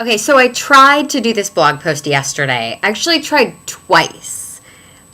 Okay, so I tried to do this blog post yesterday. I actually tried twice.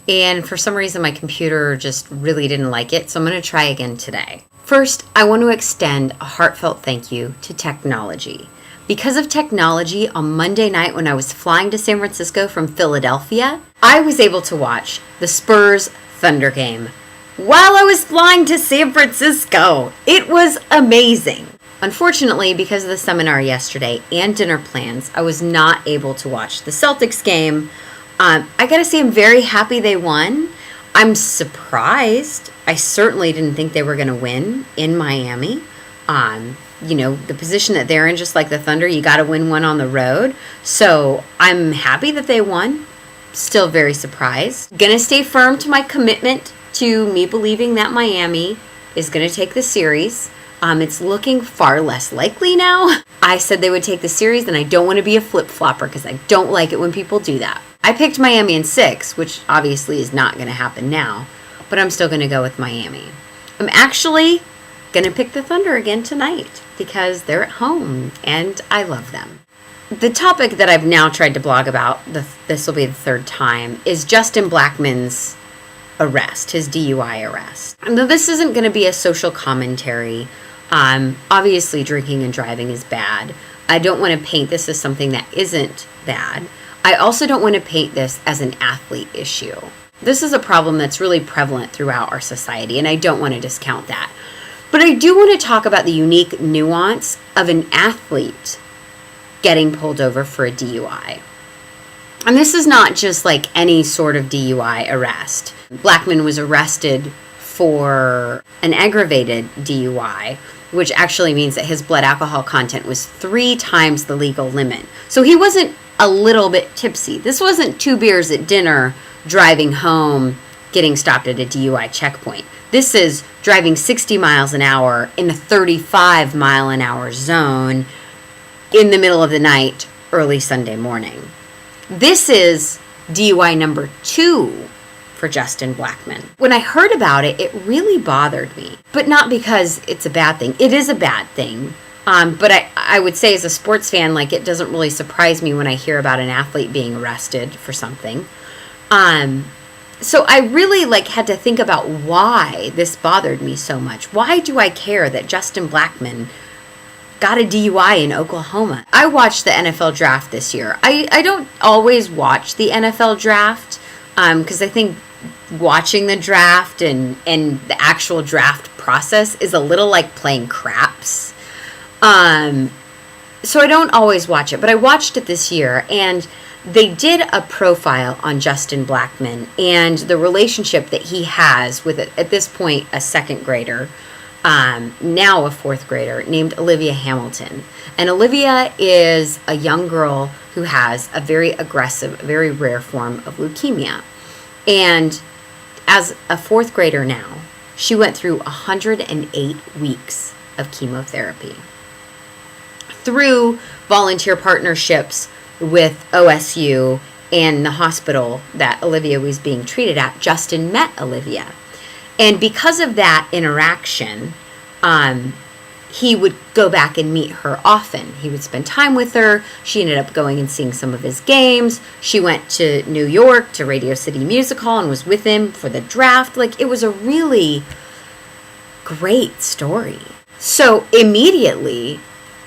And for some reason, my computer just really didn't like it. So I'm going to try again today. First, I want to extend a heartfelt thank you to technology. Because of technology, on Monday night when I was flying to San Francisco from Philadelphia, I was able to watch the Spurs Thunder game while I was flying to San Francisco. It was amazing. Unfortunately, because of the seminar yesterday and dinner plans, I was not able to watch the Celtics game. I gotta say, I'm very happy they won. I'm surprised. I certainly didn't think they were gonna win in Miami. The position that they're in, just like the Thunder, you gotta win one on the road. So I'm happy that they won. Still very surprised. Gonna stay firm to my commitment to me believing that Miami is gonna take the series. It's looking far less likely now. I said they would take the series, and I don't want to be a flip-flopper because I don't like it when people do that. I picked Miami in 6, which obviously is not going to happen now, but I'm still going to go with Miami. I'm actually going to pick the Thunder again tonight because they're at home, and I love them. The topic that I've now tried to blog about, this will be the third time, is Justin Blackmon's arrest, his DUI arrest. Now, this isn't going to be a social commentary. Obviously, drinking and driving is bad. I don't want to paint this as something that isn't bad. I also don't want to paint this as an athlete issue. This is a problem that's really prevalent throughout our society, and I don't want to discount that. But I do want to talk about the unique nuance of an athlete getting pulled over for a DUI. And this is not just like any sort of DUI arrest. Blackmon was arrested for an aggravated DUI, which actually means that his blood alcohol content was 3 times the legal limit. So he wasn't a little bit tipsy. This wasn't 2 beers at dinner, driving home, getting stopped at a DUI checkpoint. This is driving 60 miles an hour in a 35 mile an hour zone in the middle of the night, early Sunday morning. This is DUI number 2 for Justin Blackmon. When I heard about it, it really bothered me. But not because it's a bad thing. It is a bad thing. But I would say as a sports fan, like, it doesn't really surprise me when I hear about an athlete being arrested for something. So I really had to think about why this bothered me so much. Why do I care that Justin Blackmon got a DUI in Oklahoma? I watched the NFL draft this year. I don't always watch the NFL draft because I think watching the draft and the actual draft process is a little like playing craps. So I don't always watch it, but I watched it this year, and they did a profile on Justin Blackmon and the relationship that he has with, at this point, a 2nd grader, now a 4th grader, named Olivia Hamilton. And Olivia is a young girl who has a very aggressive, very rare form of leukemia. And as a 4th grader now, she went through 108 weeks of chemotherapy. Through volunteer partnerships with OSU and the hospital that Olivia was being treated at, Justin met Olivia. And because of that interaction, he would go back and meet her often. He would spend time with her. She ended up going and seeing some of his games. She went to New York to Radio City Music Hall and was with him for the draft. It was a really great story. So immediately,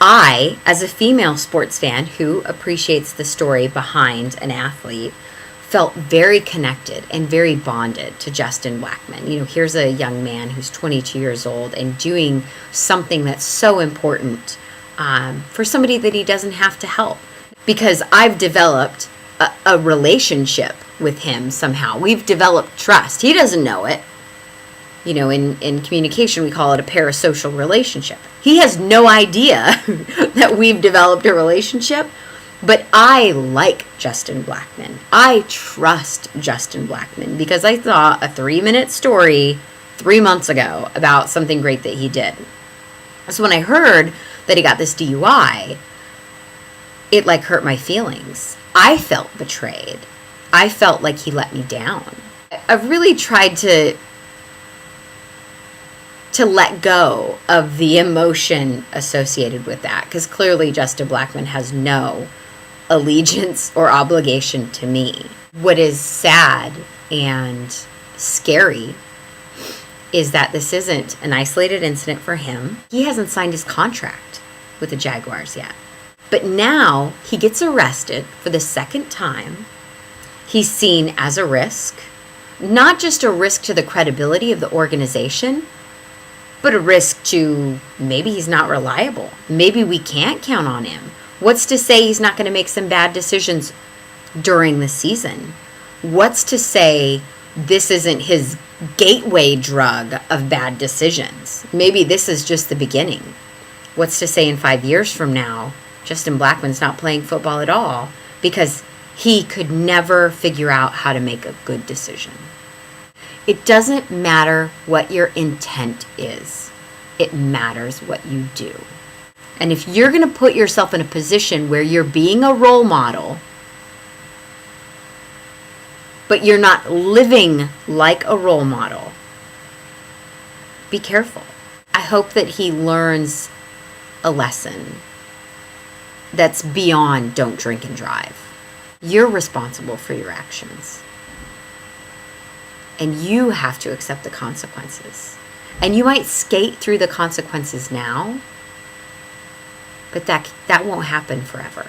I, as a female sports fan who appreciates the story behind an athlete, felt very connected and very bonded to Justin Blackmon. Here's a young man who's 22 years old and doing something that's so important for somebody that he doesn't have to help. Because I've developed a relationship with him somehow. We've developed trust. He doesn't know it. In communication, we call it a parasocial relationship. He has no idea that we've developed a relationship. But I like Justin Blackmon. I trust Justin Blackmon because I saw a 3-minute story 3 months ago about something great that he did. So when I heard that he got this DUI, it hurt my feelings. I felt betrayed. I felt like he let me down. I've really tried to to let go of the emotion associated with that, because clearly Justin Blackmon has no allegiance or obligation to me. What is sad and scary is that this isn't an isolated incident for him. He hasn't signed his contract with the Jaguars yet. But now he gets arrested for the second time. He's seen as a risk, not just a risk to the credibility of the organization, but a risk to maybe he's not reliable. Maybe we can't count on him. What's to say he's not going to make some bad decisions during the season? What's to say this isn't his gateway drug of bad decisions? Maybe this is just the beginning. What's to say in 5 years from now, Justin Blackmon's not playing football at all because he could never figure out how to make a good decision? It doesn't matter what your intent is. It matters what you do. And if you're going to put yourself in a position where you're being a role model, but you're not living like a role model, be careful. I hope that he learns a lesson that's beyond don't drink and drive. You're responsible for your actions. And you have to accept the consequences. And you might skate through the consequences now, but that won't happen forever.